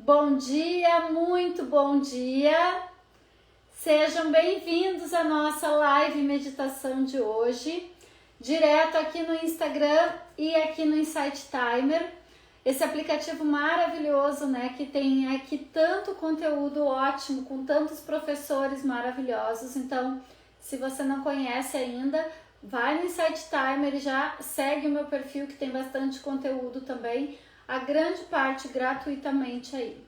Bom dia, muito bom dia. Sejam bem-vindos à nossa live meditação de hoje, direto aqui no Instagram e aqui no Insight Timer. Esse aplicativo maravilhoso, né, que tem aqui tanto conteúdo ótimo, com tantos professores maravilhosos. Então, se você não conhece ainda, vai no Insight Timer e já segue o meu perfil, que tem bastante conteúdo também, a grande parte gratuitamente aí.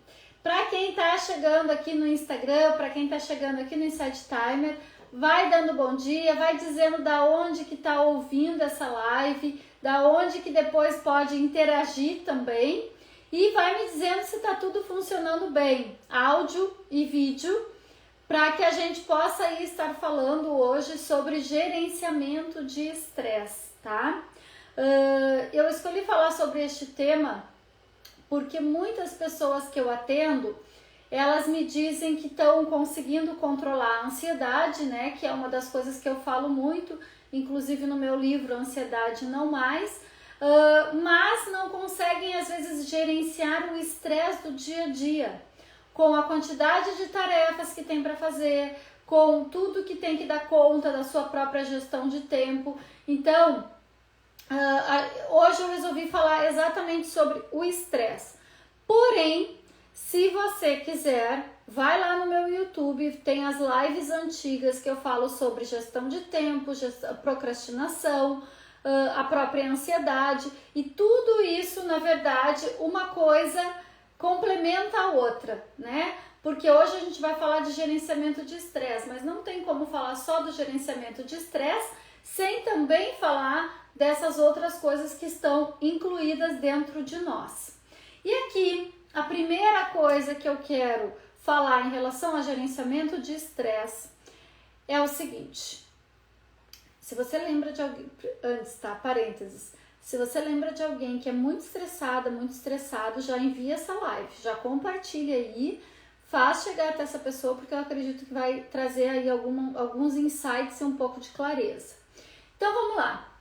Para quem está chegando aqui no Instagram, para quem está chegando aqui no Insight Timer, vai dando bom dia, vai dizendo da onde que está ouvindo essa live, da onde que depois pode interagir também e vai me dizendo se está tudo funcionando bem, áudio e vídeo, para que a gente possa aí estar falando hoje sobre gerenciamento de estresse, tá? Eu escolhi falar sobre este tema porque muitas pessoas que eu atendo, elas me dizem que estão conseguindo controlar a ansiedade, né? Que é uma das coisas que eu falo muito, inclusive no meu livro Ansiedade Não Mais, mas não conseguem às vezes gerenciar o estresse do dia a dia, com a quantidade de tarefas que tem para fazer, com tudo que tem que dar conta da sua própria gestão de tempo. Então, hoje eu resolvi falar exatamente sobre o estresse. Porém, se você quiser, vai lá no meu YouTube, tem as lives antigas que eu falo sobre gestão de tempo, procrastinação, a própria ansiedade, e tudo isso, na verdade, uma coisa complementa a outra, né? Porque hoje a gente vai falar de gerenciamento de estresse, mas não tem como falar só do gerenciamento de estresse sem também falar dessas outras coisas que estão incluídas dentro de nós. E aqui, a primeira coisa que eu quero falar em relação a gerenciamento de estresse é o seguinte. Se você lembra de alguém, antes, tá? Parênteses. Se você lembra de alguém que é muito estressada, muito estressado, já envia essa live, já compartilha aí, faz chegar até essa pessoa, porque eu acredito que vai trazer aí alguns insights e um pouco de clareza. Então vamos lá.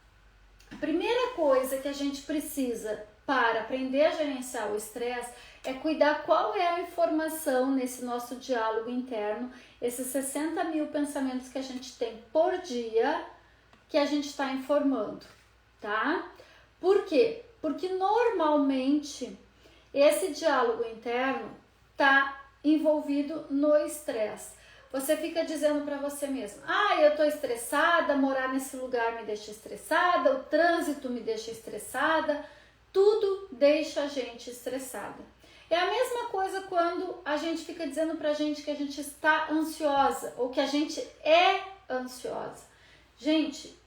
A primeira coisa que a gente precisa para aprender a gerenciar o estresse é cuidar qual é a informação nesse nosso diálogo interno, esses 60 mil pensamentos que a gente tem por dia, que a gente está informando, tá? Por quê? Porque normalmente esse diálogo interno está envolvido no estresse. Você fica dizendo para você mesmo, eu tô estressada, morar nesse lugar me deixa estressada, o trânsito me deixa estressada, tudo deixa a gente estressada. É a mesma coisa quando a gente fica dizendo pra gente que a gente está ansiosa ou que a gente é ansiosa. Gente,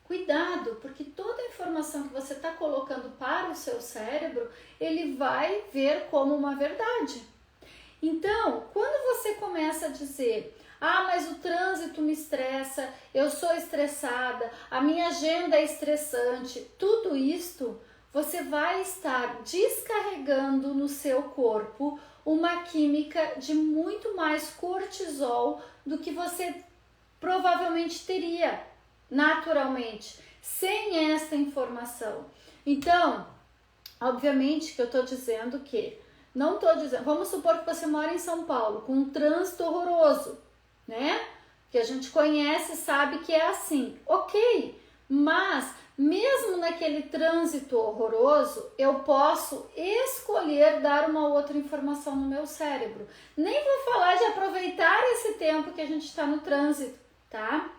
cuidado, porque toda a informação que você está colocando para o seu cérebro, ele vai ver como uma verdade. Então, quando você começa a dizer, mas o trânsito me estressa, eu sou estressada, a minha agenda é estressante, tudo isto, você vai estar descarregando no seu corpo uma química de muito mais cortisol do que você provavelmente teria naturalmente, sem essa informação. Então, obviamente que eu estou dizendo que não estou dizendo, vamos supor que você mora em São Paulo com um trânsito horroroso, né? Que a gente conhece e sabe que é assim, ok, mas mesmo naquele trânsito horroroso, eu posso escolher dar uma outra informação no meu cérebro. Nem vou falar de aproveitar esse tempo que a gente está no trânsito, tá?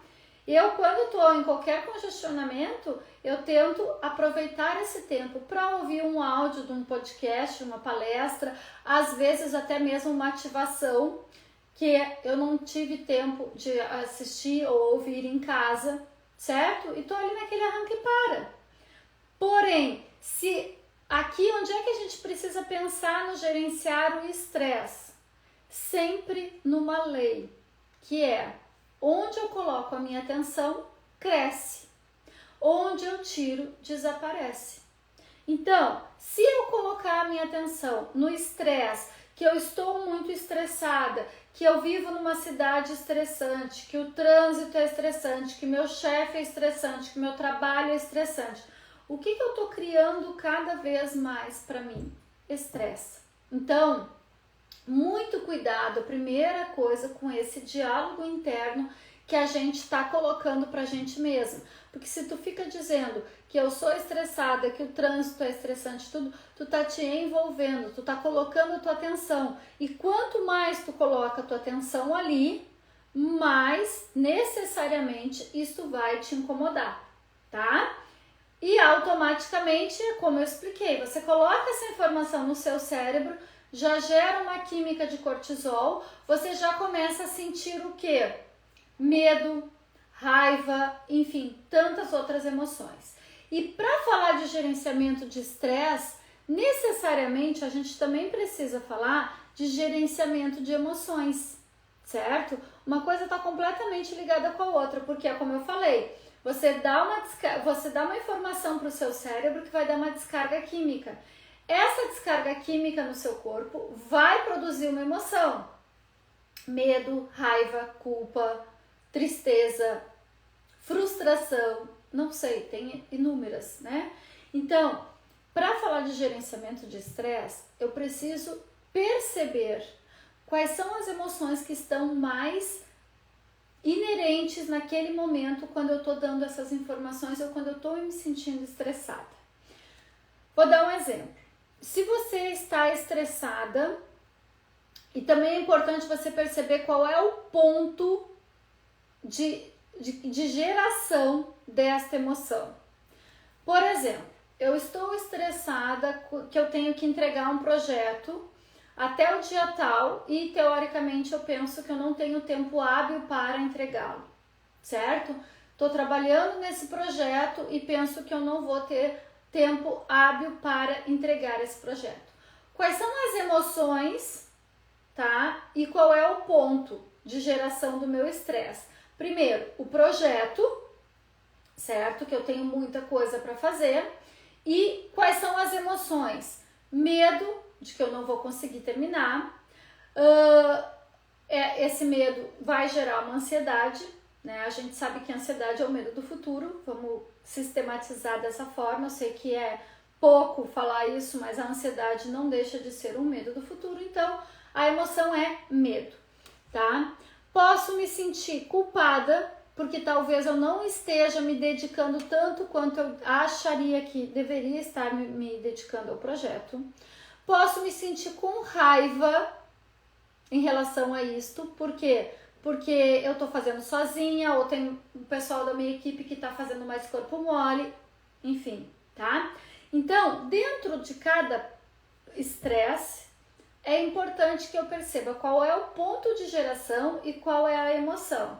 Eu, quando estou em qualquer congestionamento, eu tento aproveitar esse tempo para ouvir um áudio de um podcast, uma palestra, às vezes até mesmo uma ativação que eu não tive tempo de assistir ou ouvir em casa, certo? E estou ali naquele arranque e para. Porém, se aqui onde é que a gente precisa pensar no gerenciar o estresse? Sempre numa lei, que é onde eu coloco a minha atenção, cresce. Onde eu tiro, desaparece. Então, se eu colocar a minha atenção no estresse, que eu estou muito estressada, que eu vivo numa cidade estressante, que o trânsito é estressante, que meu chefe é estressante, que meu trabalho é estressante, o que eu estou criando cada vez mais para mim? Estresse. Então, muito cuidado, a primeira coisa, com esse diálogo interno que a gente está colocando pra gente mesmo. Porque se tu fica dizendo que eu sou estressada, que o trânsito é estressante, tudo, tu tá te envolvendo, tu tá colocando a tua atenção. E quanto mais tu coloca a tua atenção ali, mais necessariamente isso vai te incomodar, tá? E automaticamente, como eu expliquei, você coloca essa informação no seu cérebro, já gera uma química de cortisol, você já começa a sentir o quê? Medo, raiva, enfim, tantas outras emoções. E para falar de gerenciamento de estresse, necessariamente a gente também precisa falar de gerenciamento de emoções, certo? Uma coisa está completamente ligada com a outra, porque é como eu falei, você dá uma informação para o seu cérebro que vai dar uma descarga química. Essa descarga química no seu corpo vai produzir uma emoção. Medo, raiva, culpa, tristeza, frustração, não sei, tem inúmeras, né? Então, para falar de gerenciamento de estresse, eu preciso perceber quais são as emoções que estão mais inerentes naquele momento quando eu estou dando essas informações ou quando eu estou me sentindo estressada. Vou dar um exemplo. Se você está estressada, e também é importante você perceber qual é o ponto de geração desta emoção. Por exemplo, eu estou estressada que eu tenho que entregar um projeto até o dia tal e teoricamente eu penso que eu não tenho tempo hábil para entregá-lo, certo? Estou trabalhando nesse projeto e penso que eu não vou ter tempo hábil para entregar esse projeto. Quais são as emoções, tá? E qual é o ponto de geração do meu estresse? Primeiro, o projeto, certo? Que eu tenho muita coisa para fazer. E quais são as emoções? Medo de que eu não vou conseguir terminar. Esse medo vai gerar uma ansiedade, né? A gente sabe que a ansiedade é o medo do futuro. Vamos sistematizar dessa forma. Eu sei que é pouco falar isso, mas a ansiedade não deixa de ser um medo do futuro. Então, a emoção é medo, tá? Posso me sentir culpada, porque talvez eu não esteja me dedicando tanto quanto eu acharia que deveria estar me dedicando ao projeto. Posso me sentir com raiva em relação a isto, por quê? Porque eu estou fazendo sozinha, ou tem o pessoal da minha equipe que está fazendo mais corpo mole, enfim, tá? Então, dentro de cada estresse, é importante que eu perceba qual é o ponto de geração e qual é a emoção.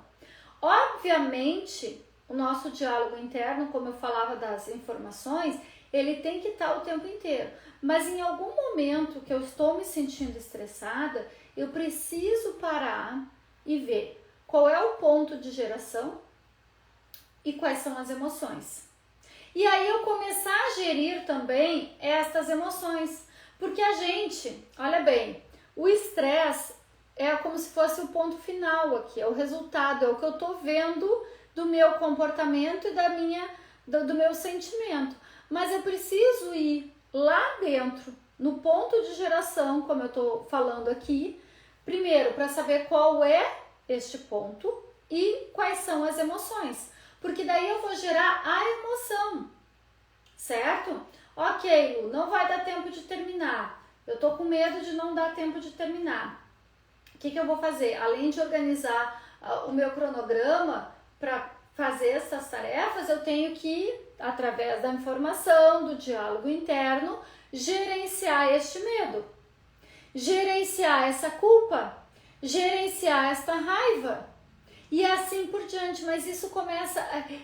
Obviamente, o nosso diálogo interno, como eu falava das informações, ele tem que estar o tempo inteiro. Mas em algum momento que eu estou me sentindo estressada, eu preciso parar e ver qual é o ponto de geração e quais são as emoções. E aí eu começar a gerir também estas emoções. Porque a gente, olha bem, o estresse é como se fosse o ponto final aqui, é o resultado, é o que eu estou vendo do meu comportamento e do meu sentimento. Mas eu preciso ir lá dentro, no ponto de geração, como eu estou falando aqui, primeiro para saber qual é este ponto e quais são as emoções. Porque daí eu vou gerar a emoção, certo? Ok, Lu, não vai dar tempo de terminar. Eu tô com medo de não dar tempo de terminar. O que eu vou fazer? Além de organizar o meu cronograma para fazer essas tarefas, eu tenho que, através da informação, do diálogo interno, gerenciar este medo, gerenciar essa culpa, gerenciar esta raiva e assim por diante. Mas isso começa,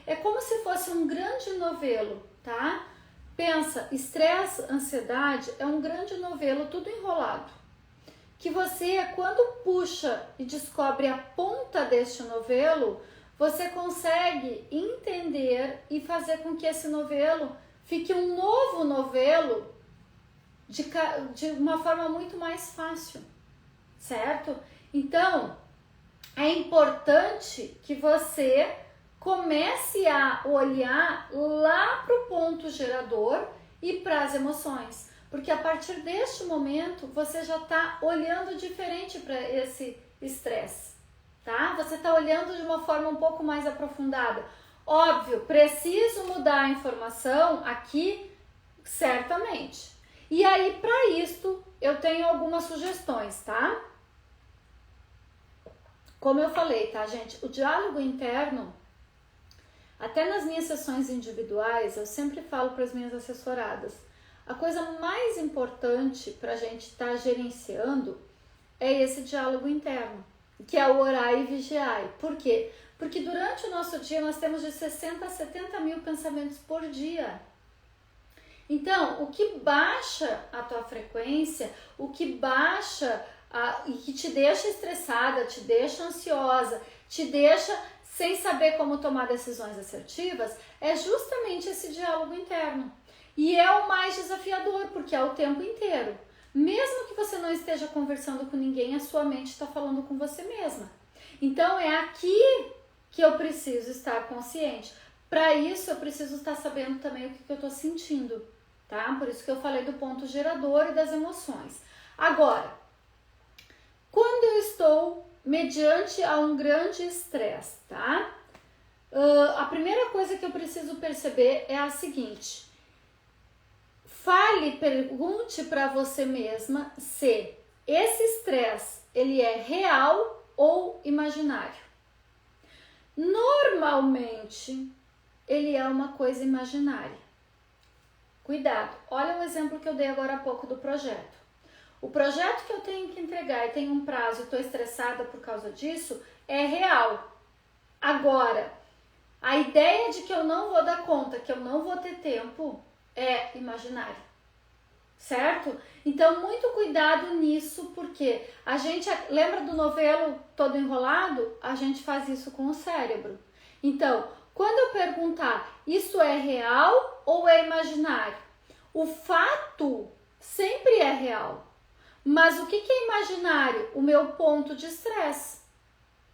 é como se fosse um grande novelo, tá? Pensa, estresse, ansiedade é um grande novelo, tudo enrolado. Que você, quando puxa e descobre a ponta deste novelo, você consegue entender e fazer com que esse novelo fique um novo novelo de uma forma muito mais fácil, certo? Então, é importante que você comece a olhar lá para o ponto gerador e para as emoções. Porque a partir deste momento, você já está olhando diferente para esse estresse, tá? Você está olhando de uma forma um pouco mais aprofundada. Óbvio, preciso mudar a informação aqui, certamente. E aí, para isto, eu tenho algumas sugestões, tá? Como eu falei, tá, gente? O diálogo interno, até nas minhas sessões individuais, eu sempre falo para as minhas assessoradas, a coisa mais importante para a gente estar gerenciando é esse diálogo interno, que é o orai e vigiai. Por quê? Porque durante o nosso dia nós temos de 60 a 70 mil pensamentos por dia. Então, o que baixa a tua frequência, o que baixa e que te deixa estressada, te deixa ansiosa, te deixa sem saber como tomar decisões assertivas, é justamente esse diálogo interno. E é o mais desafiador, porque é o tempo inteiro. Mesmo que você não esteja conversando com ninguém, a sua mente está falando com você mesma. Então, é aqui que eu preciso estar consciente. Para isso, eu preciso estar sabendo também o que eu estou sentindo, tá? Por isso que eu falei do ponto gerador e das emoções. Agora, quando eu estou mediante a um grande estresse, tá? A primeira coisa que eu preciso perceber é a seguinte: pergunte para você mesma se esse estresse ele é real ou imaginário. Normalmente, ele é uma coisa imaginária. Cuidado, olha o exemplo que eu dei agora há pouco do projeto. O projeto que eu tenho que entregar e tem um prazo e estou estressada por causa disso é real. Agora, a ideia de que eu não vou dar conta, que eu não vou ter tempo, é imaginário, certo? Então, muito cuidado nisso, porque a gente, lembra do novelo todo enrolado? A gente faz isso com o cérebro. Então, quando eu perguntar, isso é real ou é imaginário? O fato sempre é real. Mas o que é imaginário? O meu ponto de estresse.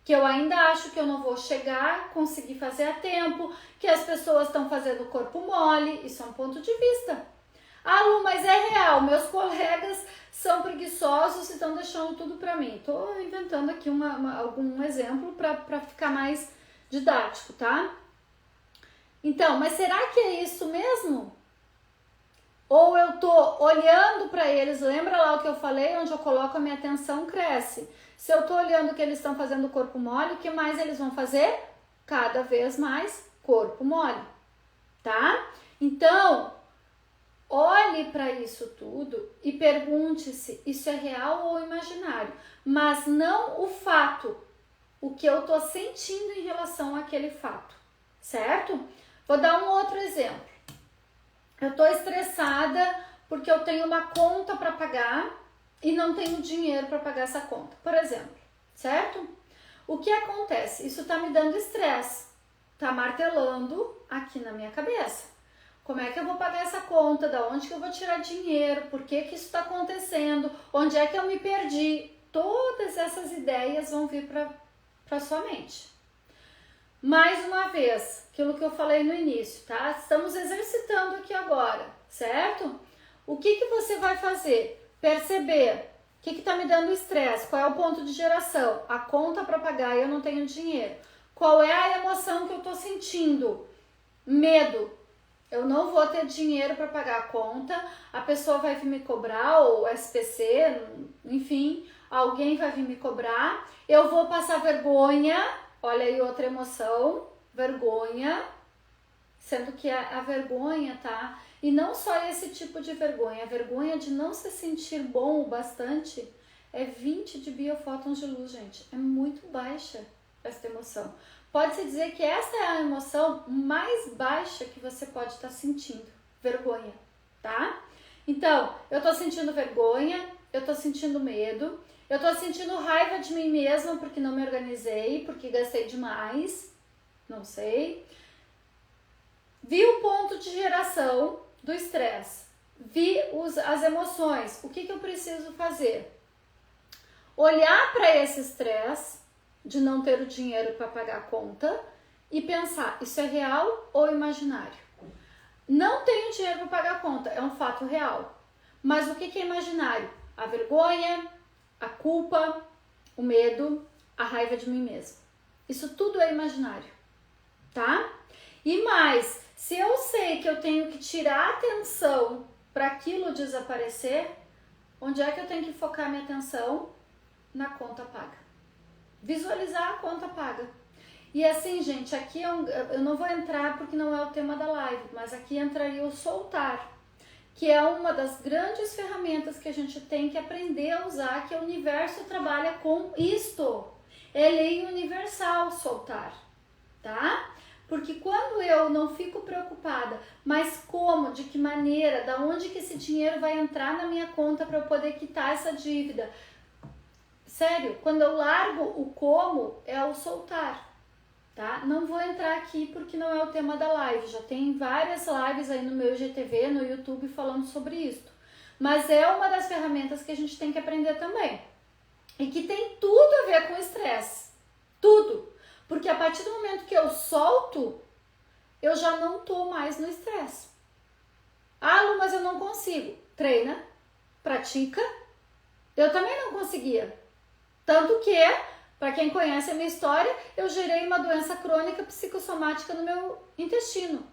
Que eu ainda acho que eu não vou chegar, conseguir fazer a tempo, que as pessoas estão fazendo o corpo mole. Isso é um ponto de vista. Ah, Lu, mas é real. Meus colegas são preguiçosos e estão deixando tudo para mim. Estou inventando aqui algum exemplo para ficar mais didático, tá? Então, mas será que é isso mesmo? Ou eu tô olhando para eles, lembra lá o que eu falei, onde eu coloco a minha atenção cresce. Se eu tô olhando que eles estão fazendo corpo mole, o que mais eles vão fazer? Cada vez mais corpo mole, tá? Então, olhe para isso tudo e pergunte-se, isso é real ou imaginário? Mas não o fato, o que eu tô sentindo em relação àquele fato, certo? Vou dar um outro exemplo. Eu tô estressada porque eu tenho uma conta para pagar e não tenho dinheiro para pagar essa conta, por exemplo, certo? O que acontece? Isso tá me dando estresse, tá martelando aqui na minha cabeça. Como é que eu vou pagar essa conta? Da onde que eu vou tirar dinheiro? Por que que isso está acontecendo? Onde é que eu me perdi? Todas essas ideias vão vir para sua mente. Mais uma vez, aquilo que eu falei no início, tá? Estamos exercitando aqui agora, certo? O que você vai fazer? Perceber o que está me dando estresse, qual é o ponto de geração, a conta para pagar e eu não tenho dinheiro. Qual é a emoção que eu estou sentindo? Medo. Eu não vou ter dinheiro para pagar a conta, a pessoa vai vir me cobrar, ou SPC, enfim, alguém vai vir me cobrar, eu vou passar vergonha. Olha aí outra emoção, vergonha, sendo que a vergonha, tá? E não só esse tipo de vergonha, a vergonha de não se sentir bom o bastante é 20 de biofótons de luz, gente. É muito baixa essa emoção. Pode-se dizer que essa é a emoção mais baixa que você pode estar sentindo, vergonha, tá? Então, eu tô sentindo vergonha, eu tô sentindo medo, eu tô sentindo raiva de mim mesma porque não me organizei, porque gastei demais, não sei. Vi o ponto de geração do estresse, vi as emoções. O que eu preciso fazer? Olhar para esse estresse de não ter o dinheiro para pagar a conta e pensar, isso é real ou imaginário? Não tenho dinheiro para pagar a conta, é um fato real. Mas o que é imaginário? A vergonha, a culpa, o medo, a raiva de mim mesmo. Isso tudo é imaginário, tá? E mais, se eu sei que eu tenho que tirar a atenção para aquilo desaparecer, onde é que eu tenho que focar minha atenção? Na conta paga. Visualizar a conta paga. E assim, gente, aqui eu não vou entrar porque não é o tema da live, mas aqui entraria o soltar, que é uma das grandes ferramentas que a gente tem que aprender a usar, que o universo trabalha com isto. É lei universal soltar, tá? Porque quando eu não fico preocupada, mas como, de que maneira, da onde que esse dinheiro vai entrar na minha conta para eu poder quitar essa dívida? Sério, quando eu largo o como, é o soltar, tá? Não vou entrar aqui porque não é o tema da live, já tem várias lives aí no meu IGTV, no YouTube falando sobre isso. Mas é uma das ferramentas que a gente tem que aprender também. E que tem tudo a ver com estresse, tudo. Porque a partir do momento que eu solto, eu já não tô mais no estresse. Ah, Lu, mas eu não consigo. Treina, pratica. Eu também não conseguia. Tanto que, para quem conhece a minha história, eu gerei uma doença crônica psicossomática no meu intestino,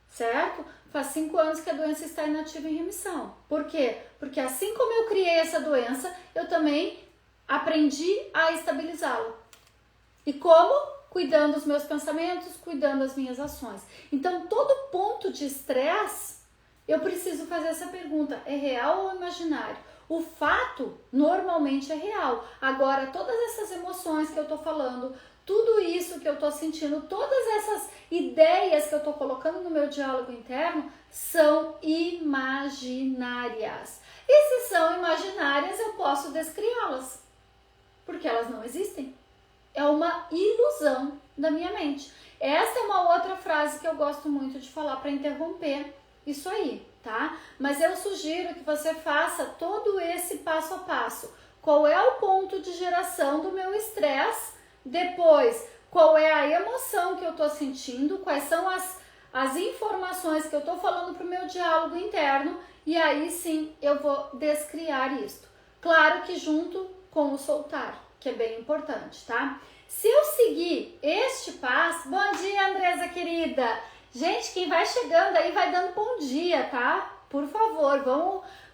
certo? Faz 5 anos que a doença está inativa em remissão. Por quê? Porque assim como eu criei essa doença, eu também aprendi a estabilizá-la. E como? Cuidando dos meus pensamentos, cuidando das minhas ações. Então, todo ponto de estresse, eu preciso fazer essa pergunta: é real ou imaginário? O fato normalmente é real. Agora, todas essas emoções que eu tô falando, tudo isso que eu tô sentindo, todas essas ideias que eu tô colocando no meu diálogo interno são imaginárias. E se são imaginárias, eu posso descriá-las, porque elas não existem. É uma ilusão da minha mente. Essa é uma outra frase que eu gosto muito de falar para interromper isso aí, tá? Mas eu sugiro que você faça todo esse passo a passo. Qual é o ponto de geração do meu estresse? Depois, qual é a emoção que eu tô sentindo? Quais são as informações que eu tô falando pro meu diálogo interno? E aí sim eu vou descriar isto. Claro que junto com o soltar, que é bem importante, tá? Se eu seguir este passo... Bom dia, Andresa querida! Gente, quem vai chegando aí vai dando bom dia, tá? Por favor,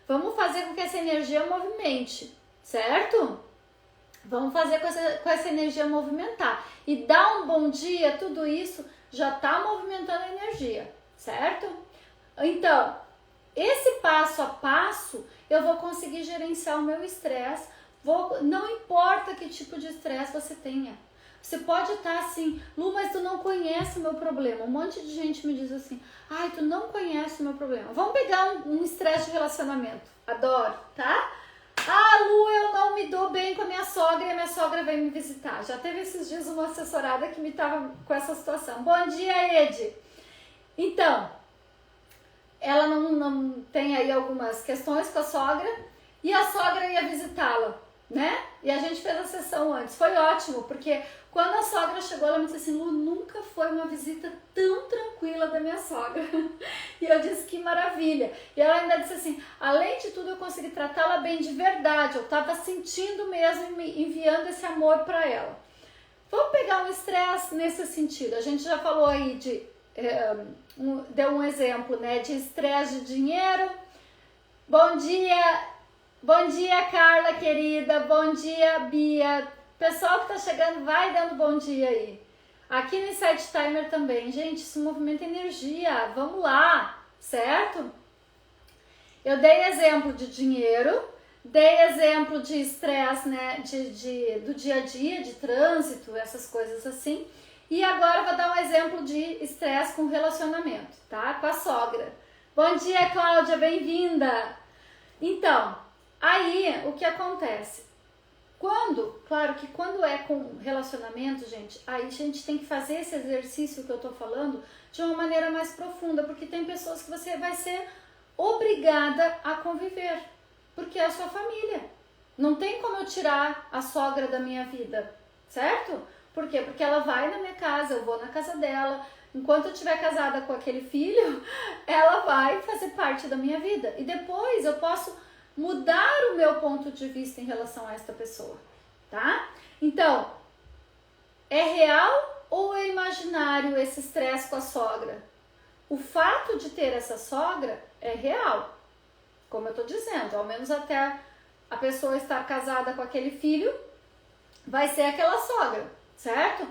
vamos fazer com que essa energia movimente, certo? Vamos fazer com essa energia movimentar. E dar um bom dia, tudo isso já tá movimentando a energia, certo? Então, esse passo a passo, eu vou conseguir gerenciar o meu estresse. Não importa que tipo de estresse você tenha. Você pode estar assim: Lu, mas tu não conhece o meu problema. Um monte de gente me diz assim: ai, tu não conhece o meu problema. Vamos pegar um estresse de relacionamento. Adoro, tá? Ah, Lu, eu não me dou bem com a minha sogra e a minha sogra vem me visitar. Já teve esses dias uma assessorada que me estava com essa situação. Bom dia, Ed. Então, ela não tem aí algumas questões com a sogra e a sogra ia visitá-la, né? E a gente fez a sessão antes. Foi ótimo, porque quando a sogra chegou, ela me disse assim: Lu, nunca foi uma visita tão tranquila da minha sogra. E eu disse: que maravilha. E ela ainda disse assim: além de tudo, eu consegui tratá-la bem de verdade. Eu estava sentindo mesmo e enviando esse amor para ela. Vamos pegar um estresse nesse sentido. A gente já falou aí deu um exemplo, né, de estresse de dinheiro. Bom dia, Carla querida. Bom dia, Bia. Pessoal que tá chegando, vai dando bom dia aí. Aqui no Insight Timer também, gente, isso movimenta energia. Vamos lá, certo? Eu dei exemplo de dinheiro, dei exemplo de estresse, né, do dia a dia, de trânsito, essas coisas assim. E agora eu vou dar um exemplo de estresse com relacionamento, tá? Com a sogra. Bom dia, Cláudia, bem-vinda! Então, aí o que acontece? Claro que quando é com relacionamento, gente, aí a gente tem que fazer esse exercício que eu tô falando de uma maneira mais profunda, porque tem pessoas que você vai ser obrigada a conviver, porque é a sua família. Não tem como eu tirar a sogra da minha vida, certo? Por quê? Porque ela vai na minha casa, eu vou na casa dela. Enquanto eu estiver casada com aquele filho, ela vai fazer parte da minha vida. E depois eu posso mudar o meu ponto de vista em relação a esta pessoa, tá? Então, é real ou é imaginário esse estresse com a sogra? O fato de ter essa sogra é real, como eu tô dizendo, ao menos até a pessoa estar casada com aquele filho, vai ser aquela sogra, certo?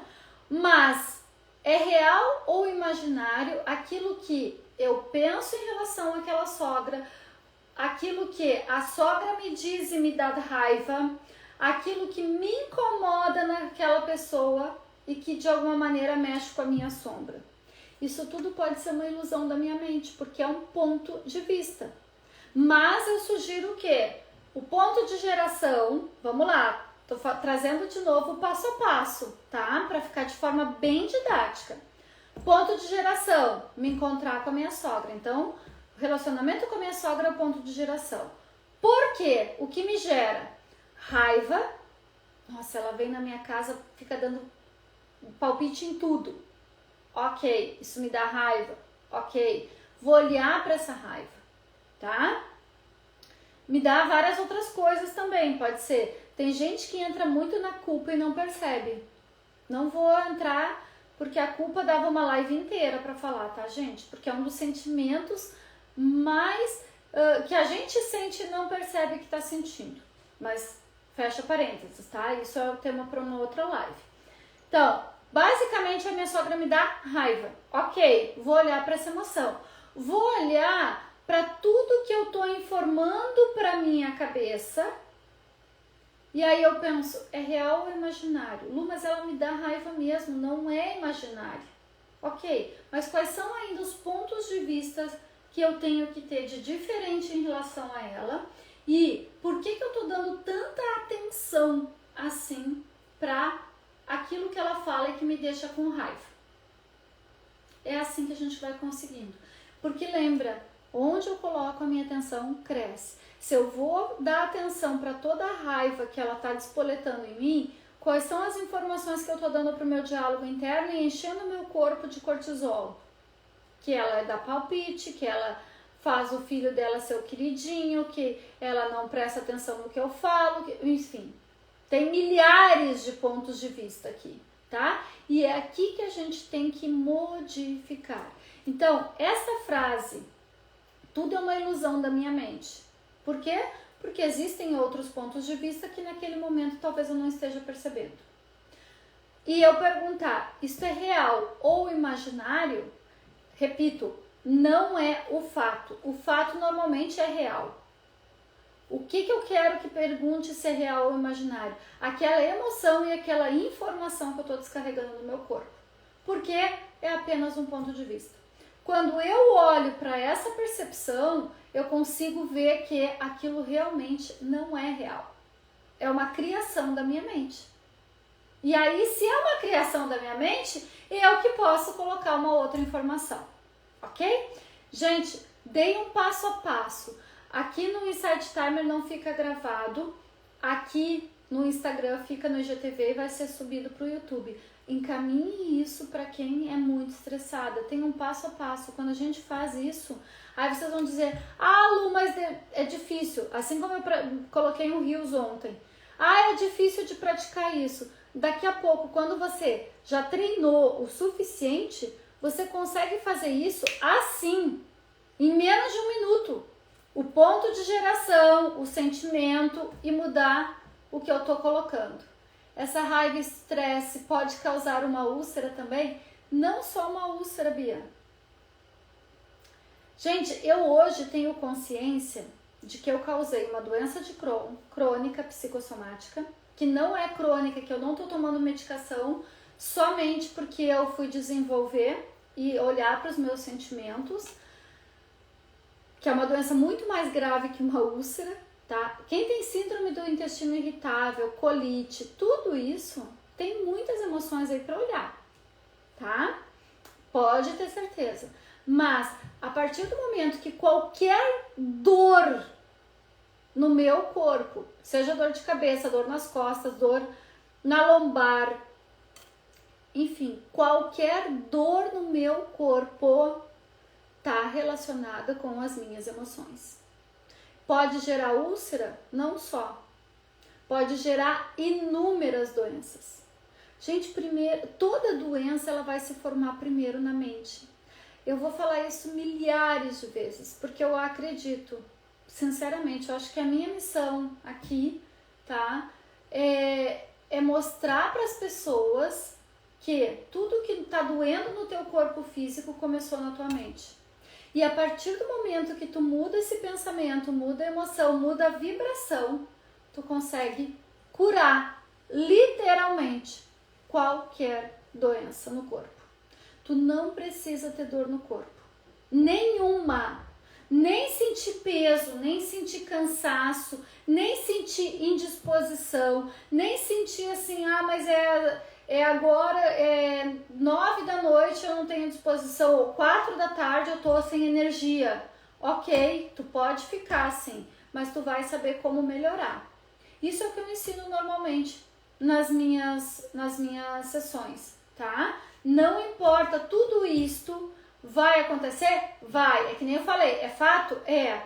Mas é real ou imaginário aquilo que eu penso em relação àquela sogra, aquilo que a sogra me diz e me dá raiva, aquilo que me incomoda naquela pessoa e que de alguma maneira mexe com a minha sombra. Isso tudo pode ser uma ilusão da minha mente, porque é um ponto de vista. Mas eu sugiro que o ponto de geração, vamos lá, tô trazendo de novo o passo a passo, tá? Para ficar de forma bem didática. Ponto de geração, me encontrar com a minha sogra. Então, o relacionamento com a minha sogra é o ponto de geração. Por quê? O que me gera? Raiva. Nossa, ela vem na minha casa, fica dando palpite em tudo. Ok, isso me dá raiva. Ok, vou olhar para essa raiva, tá? Me dá várias outras coisas também, pode ser. Tem gente que entra muito na culpa e não percebe. Não vou entrar porque a culpa dava uma live inteira para falar, tá, gente? Porque é um dos sentimentos mais que a gente sente e não percebe que tá sentindo. Mas fecha parênteses, tá? Isso é o tema para uma outra live. Então, basicamente a minha sogra me dá raiva. Ok, vou olhar para essa emoção. Vou olhar para tudo que eu tô informando para minha cabeça. E aí eu penso, é real ou imaginário? Lu, mas ela me dá raiva mesmo, não é imaginário. Ok, mas quais são ainda os pontos de vista que eu tenho que ter de diferente em relação a ela? E por que eu tô dando tanta atenção assim para aquilo que ela fala e que me deixa com raiva? É assim que a gente vai conseguindo. Porque lembra, onde eu coloco a minha atenção, cresce. Se eu vou dar atenção para toda a raiva que ela está despoletando em mim, quais são as informações que eu estou dando para o meu diálogo interno e enchendo o meu corpo de cortisol? Que ela dá palpite, que ela faz o filho dela ser o queridinho, que ela não presta atenção no que eu falo, enfim. Tem milhares de pontos de vista aqui, tá? E é aqui que a gente tem que modificar. Então, essa frase, tudo é uma ilusão da minha mente. Por quê? Porque existem outros pontos de vista que naquele momento talvez eu não esteja percebendo. E eu perguntar, isso é real ou imaginário? Repito, não é o fato. O fato normalmente é real. O que eu quero que pergunte se é real ou imaginário? Aquela emoção e aquela informação que eu estou descarregando no meu corpo. Porque é apenas um ponto de vista. Quando eu olho para essa percepção, eu consigo ver que aquilo realmente não é real. É uma criação da minha mente. E aí, se é uma criação da minha mente, eu que posso colocar uma outra informação. Ok? Gente, dei um passo a passo. Aqui no Insight Timer não fica gravado. Aqui no Instagram fica no IGTV e vai ser subido para o YouTube. Encaminhe isso para quem é muito estressada. Tem um passo a passo. Quando a gente faz isso, aí vocês vão dizer, ah, Lu, mas é difícil. Assim como eu coloquei um Reels ontem. Ah, é difícil de praticar isso. Daqui a pouco, quando você já treinou o suficiente, você consegue fazer isso assim, em menos de um minuto. O ponto de geração, o sentimento e mudar o que eu estou colocando. Essa raiva e estresse pode causar uma úlcera também? Não só uma úlcera, Bia. Gente, eu hoje tenho consciência de que eu causei uma doença de Crohn, crônica psicossomática, que não é crônica, que eu não estou tomando medicação, somente porque eu fui desenvolver e olhar para os meus sentimentos, que é uma doença muito mais grave que uma úlcera, tá? Quem tem síndrome do intestino irritável, colite, tudo isso, tem muitas emoções aí para olhar, tá? Pode ter certeza. Mas, a partir do momento que qualquer dor no meu corpo, seja dor de cabeça, dor nas costas, dor na lombar, enfim, qualquer dor no meu corpo está relacionada com as minhas emoções. Pode gerar úlcera? Não só. Pode gerar inúmeras doenças. Gente, primeiro, toda doença ela vai se formar primeiro na mente. Eu vou falar isso milhares de vezes, porque eu acredito, sinceramente, eu acho que a minha missão aqui, tá, é mostrar para as pessoas que tudo que está doendo no teu corpo físico começou na tua mente. E a partir do momento que tu muda esse pensamento, muda a emoção, muda a vibração, tu consegue curar literalmente qualquer doença no corpo. Tu não precisa ter dor no corpo. Nenhuma. Nem sentir peso, nem sentir cansaço, nem sentir indisposição, nem sentir assim, mas agora, 9 da noite eu não tenho disposição, ou 4 da tarde eu tô sem energia. Ok, tu pode ficar assim, mas tu vai saber como melhorar. Isso é o que eu ensino normalmente nas minhas sessões, tá? Não importa, tudo isto vai acontecer? Vai. É que nem eu falei, é fato? É.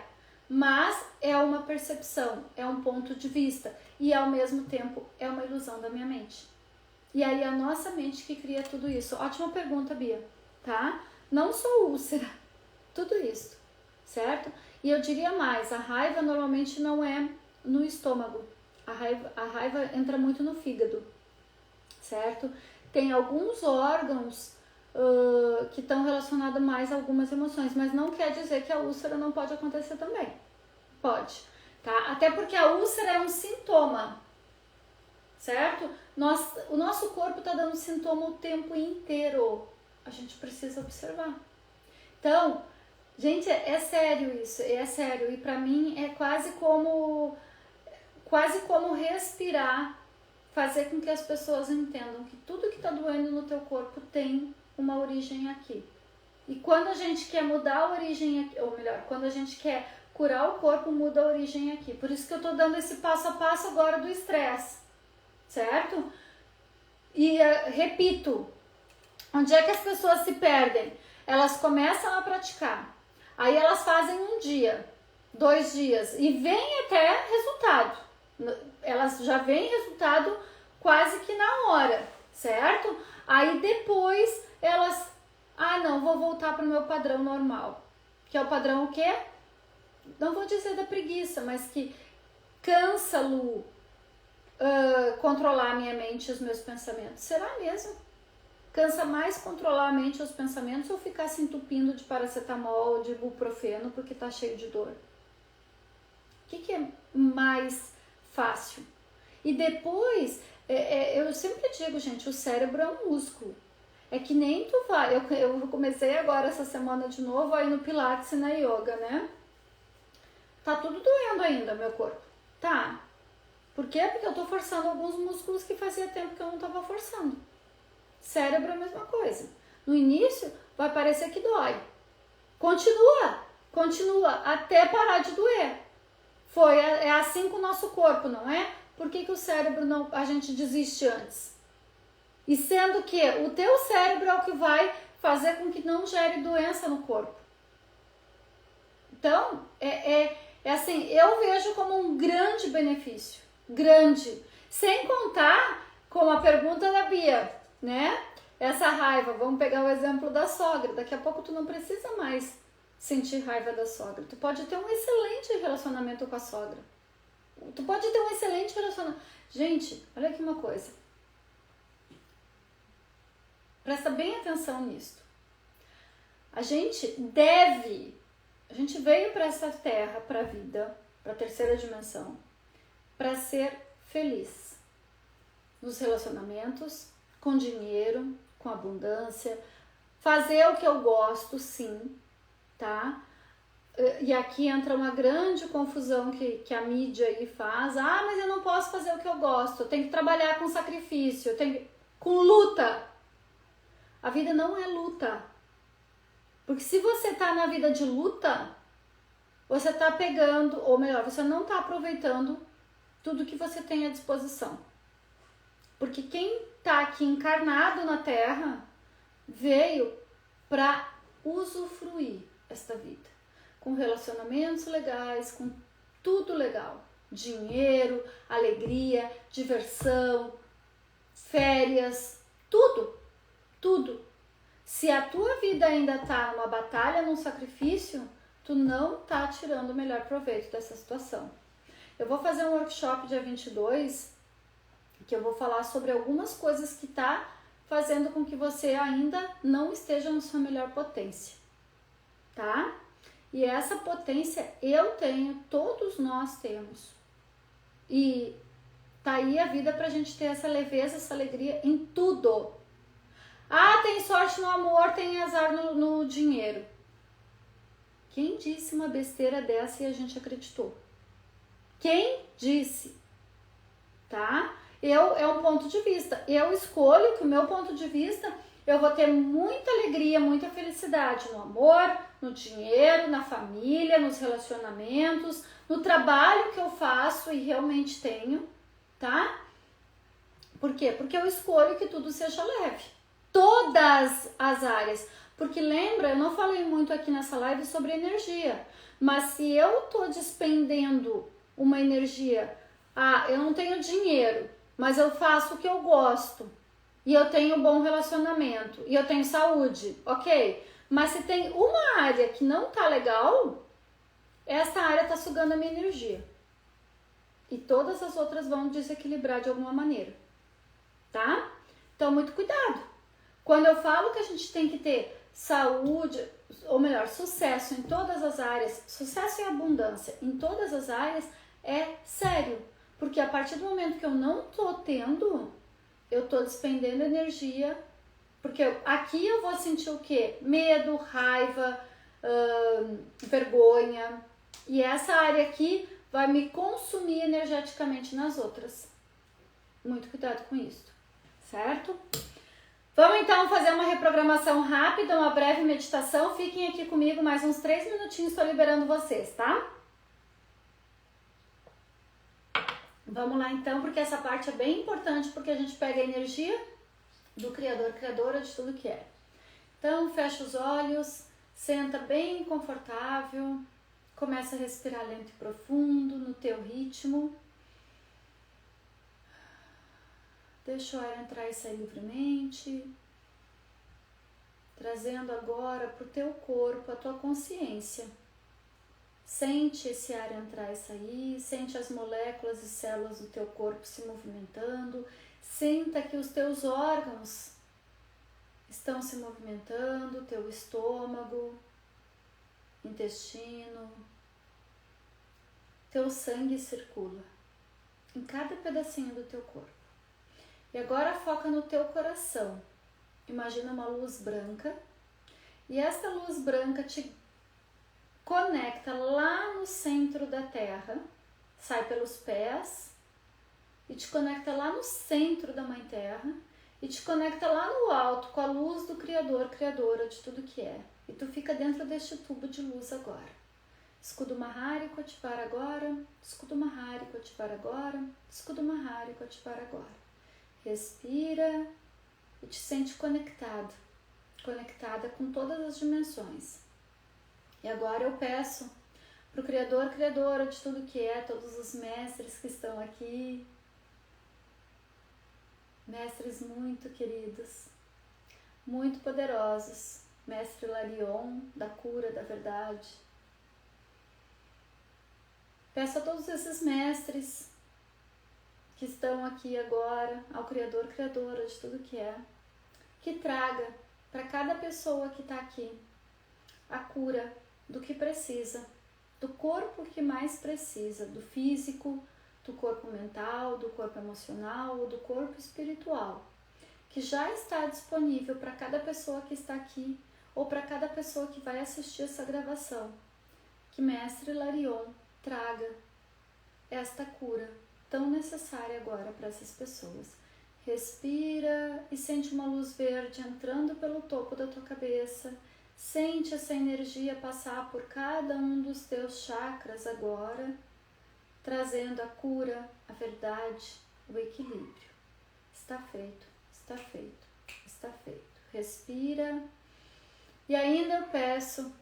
Mas é uma percepção, é um ponto de vista e ao mesmo tempo é uma ilusão da minha mente. E aí a nossa mente que cria tudo isso. Ótima pergunta, Bia, tá? Não só úlcera, tudo isso, certo? E eu diria mais, a raiva normalmente não é no estômago. A raiva entra muito no fígado, certo? Tem alguns órgãos que estão relacionados mais a algumas emoções, mas não quer dizer que a úlcera não pode acontecer também. Pode, tá? Até porque a úlcera é um sintoma, certo? O nosso corpo está dando sintoma o tempo inteiro. A gente precisa observar. Então, gente, é sério isso, é sério. E pra mim é quase como respirar, fazer com que as pessoas entendam que tudo que está doendo no teu corpo tem uma origem aqui. E quando a gente quer mudar a origem aqui, ou melhor, quando a gente quer curar o corpo, muda a origem aqui. Por isso que eu tô dando esse passo a passo agora do estresse, certo? E repito, onde é que as pessoas se perdem? Elas começam a praticar, aí elas fazem 1 dia, 2 dias e vem até resultado. Elas já veem resultado quase que na hora, certo? Aí depois elas, não, vou voltar para o meu padrão normal. Que é o padrão o quê? Não vou dizer da preguiça, mas que cansa, Lu, controlar a minha mente e os meus pensamentos. Será mesmo? Cansa mais controlar a mente e os pensamentos ou ficar se entupindo de paracetamol ou de ibuprofeno porque tá cheio de dor? O que é mais fácil? E depois, eu sempre digo, gente, o cérebro é um músculo. É que nem tu vai, eu comecei agora essa semana de novo aí no Pilates e na Yoga, né? Tá tudo doendo ainda, meu corpo. Tá. Por quê? Porque eu tô forçando alguns músculos que fazia tempo que eu não tava forçando. Cérebro é a mesma coisa. No início, vai parecer que dói. Continua, até parar de doer. É assim com o nosso corpo, não é? Por que o cérebro a gente desiste antes? E sendo que o teu cérebro é o que vai fazer com que não gere doença no corpo. Então, assim, eu vejo como um grande benefício. Grande. Sem contar com a pergunta da Bia, né? Essa raiva, vamos pegar o exemplo da sogra. Daqui a pouco tu não precisa mais sentir raiva da sogra. Tu pode ter um excelente relacionamento com a sogra. Tu pode ter um excelente relacionamento. Gente, olha aqui uma coisa. Presta bem atenção nisso. A gente veio para essa terra, para a vida, para a terceira dimensão, para ser feliz. Nos relacionamentos, com dinheiro, com abundância, fazer o que eu gosto, sim, tá? E aqui entra uma grande confusão que a mídia aí faz. Mas eu não posso fazer o que eu gosto, eu tenho que trabalhar com sacrifício, com luta. A vida não é luta. Porque se você tá na vida de luta, você tá pegando, ou melhor, você não tá aproveitando tudo que você tem à disposição. Porque quem está aqui encarnado na Terra veio para usufruir esta vida, com relacionamentos legais, com tudo legal, dinheiro, alegria, diversão, férias, tudo. Se a tua vida ainda tá numa batalha, num sacrifício, tu não tá tirando o melhor proveito dessa situação. Eu vou fazer um workshop dia 22, que eu vou falar sobre algumas coisas que tá fazendo com que você ainda não esteja na sua melhor potência, tá? E essa potência eu tenho, todos nós temos. E tá aí a vida pra gente ter essa leveza, essa alegria em tudo. Ah, tem sorte no amor, tem azar no dinheiro. Quem disse uma besteira dessa e a gente acreditou? Quem disse? Tá? É um ponto de vista. Eu escolho que o meu ponto de vista, eu vou ter muita alegria, muita felicidade no amor, no dinheiro, na família, nos relacionamentos, no trabalho que eu faço e realmente tenho, tá? Por quê? Porque eu escolho que tudo seja leve. Todas as áreas. Porque lembra, eu não falei muito aqui nessa live sobre energia, mas se eu tô despendendo uma energia, eu não tenho dinheiro, mas eu faço o que eu gosto, e eu tenho um bom relacionamento, e eu tenho saúde, ok? Mas se tem uma área que não tá legal, essa área tá sugando a minha energia. E todas as outras vão desequilibrar de alguma maneira, tá? Então, muito cuidado. Quando eu falo que a gente tem que ter saúde, ou melhor, sucesso em todas as áreas, sucesso e abundância em todas as áreas, é sério. Porque a partir do momento que eu não tô tendo, eu tô despendendo energia. Porque aqui eu vou sentir o quê? Medo, raiva, vergonha. E essa área aqui vai me consumir energeticamente nas outras. Muito cuidado com isso, certo? Vamos então fazer uma reprogramação rápida, uma breve meditação. Fiquem aqui comigo mais uns 3 minutinhos, estou liberando vocês, tá? Vamos lá então, porque essa parte é bem importante, porque a gente pega a energia do Criador, Criadora de tudo que é. Então, fecha os olhos, senta bem confortável, começa a respirar lento e profundo, no teu ritmo. Deixa o ar entrar e sair livremente, trazendo agora para o teu corpo a tua consciência. Sente esse ar entrar e sair, sente as moléculas e células do teu corpo se movimentando, sinta que os teus órgãos estão se movimentando, teu estômago, intestino, teu sangue circula em cada pedacinho do teu corpo. E agora foca no teu coração. Imagina uma luz branca e esta luz branca te conecta lá no centro da Terra, sai pelos pés e te conecta lá no centro da Mãe Terra e te conecta lá no alto com a luz do Criador, Criadora de tudo que é. E tu fica dentro deste tubo de luz agora. Escudo Mahari Kotivar agora, escudo Mahari Kotivar agora, escudo Mahari Kotivar agora. Respira e te sente conectado, conectada com todas as dimensões. E agora eu peço para o Criador, Criadora de tudo que é, todos os mestres que estão aqui, mestres muito queridos, muito poderosos, Mestre Larion, da cura, da verdade. Peço a todos esses mestres que estão aqui agora, ao Criador, Criadora de tudo que é, que traga para cada pessoa que está aqui a cura do que precisa, do corpo que mais precisa, do físico, do corpo mental, do corpo emocional, do corpo espiritual, que já está disponível para cada pessoa que está aqui ou para cada pessoa que vai assistir essa gravação. Que Mestre Larion traga esta cura tão necessária agora para essas pessoas. Respira e sente uma luz verde entrando pelo topo da tua cabeça. Sente essa energia passar por cada um dos teus chakras agora, trazendo a cura, a verdade, o equilíbrio. Está feito, está feito, está feito. Respira. E ainda eu peço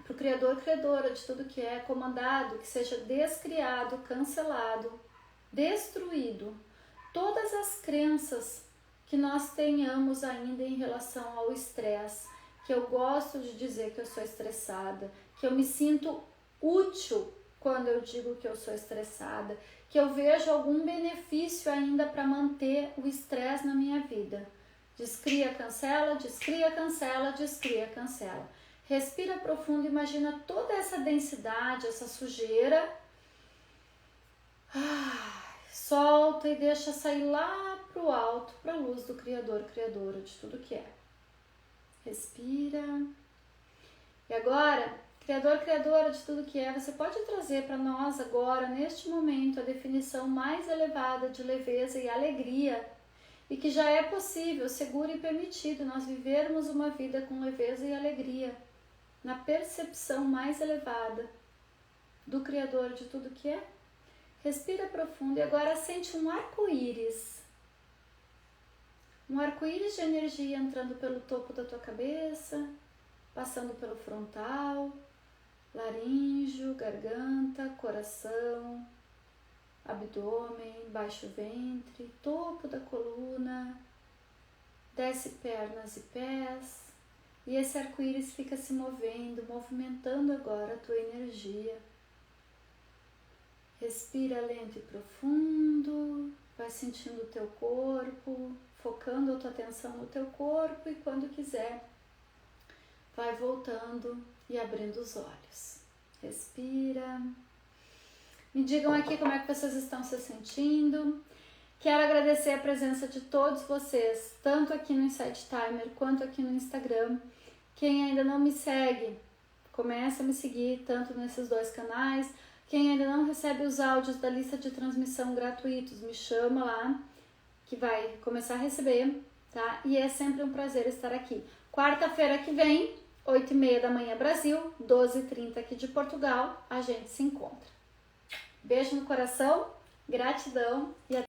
para o Criador, Criadora de tudo que é comandado, que seja descriado, cancelado, destruído, todas as crenças que nós tenhamos ainda em relação ao estresse, que eu gosto de dizer que eu sou estressada, que eu me sinto útil quando eu digo que eu sou estressada, que eu vejo algum benefício ainda para manter o estresse na minha vida. Descria, cancela, descria, cancela, descria, cancela. Respira profundo, imagina toda essa densidade, essa sujeira. Solta e deixa sair lá para o alto, para a luz do Criador, Criadora de tudo que é. Respira. E agora, Criador, Criadora de tudo que é, você pode trazer para nós agora, neste momento, a definição mais elevada de leveza e alegria, e que já é possível, seguro e permitido nós vivermos uma vida com leveza e alegria, na percepção mais elevada do Criador de tudo que é. Respira profundo e agora sente um arco-íris. Um arco-íris de energia entrando pelo topo da tua cabeça, passando pelo frontal, laríngeo, garganta, coração, abdômen, baixo ventre, topo da coluna, desce pernas e pés, e esse arco-íris fica se movendo, movimentando agora a tua energia. Respira lento e profundo, vai sentindo o teu corpo, focando a tua atenção no teu corpo, e quando quiser, vai voltando e abrindo os olhos. Respira. Me digam aqui como é que vocês estão se sentindo. Quero agradecer a presença de todos vocês, tanto aqui no Insight Timer quanto aqui no Instagram. Quem ainda não me segue, começa a me seguir tanto nesses dois canais. Quem ainda não recebe os áudios da lista de transmissão gratuitos, me chama lá, que vai começar a receber, tá? E é sempre um prazer estar aqui. Quarta-feira que vem, 8h30 da manhã Brasil, 12h30 aqui de Portugal, a gente se encontra. Beijo no coração, gratidão e até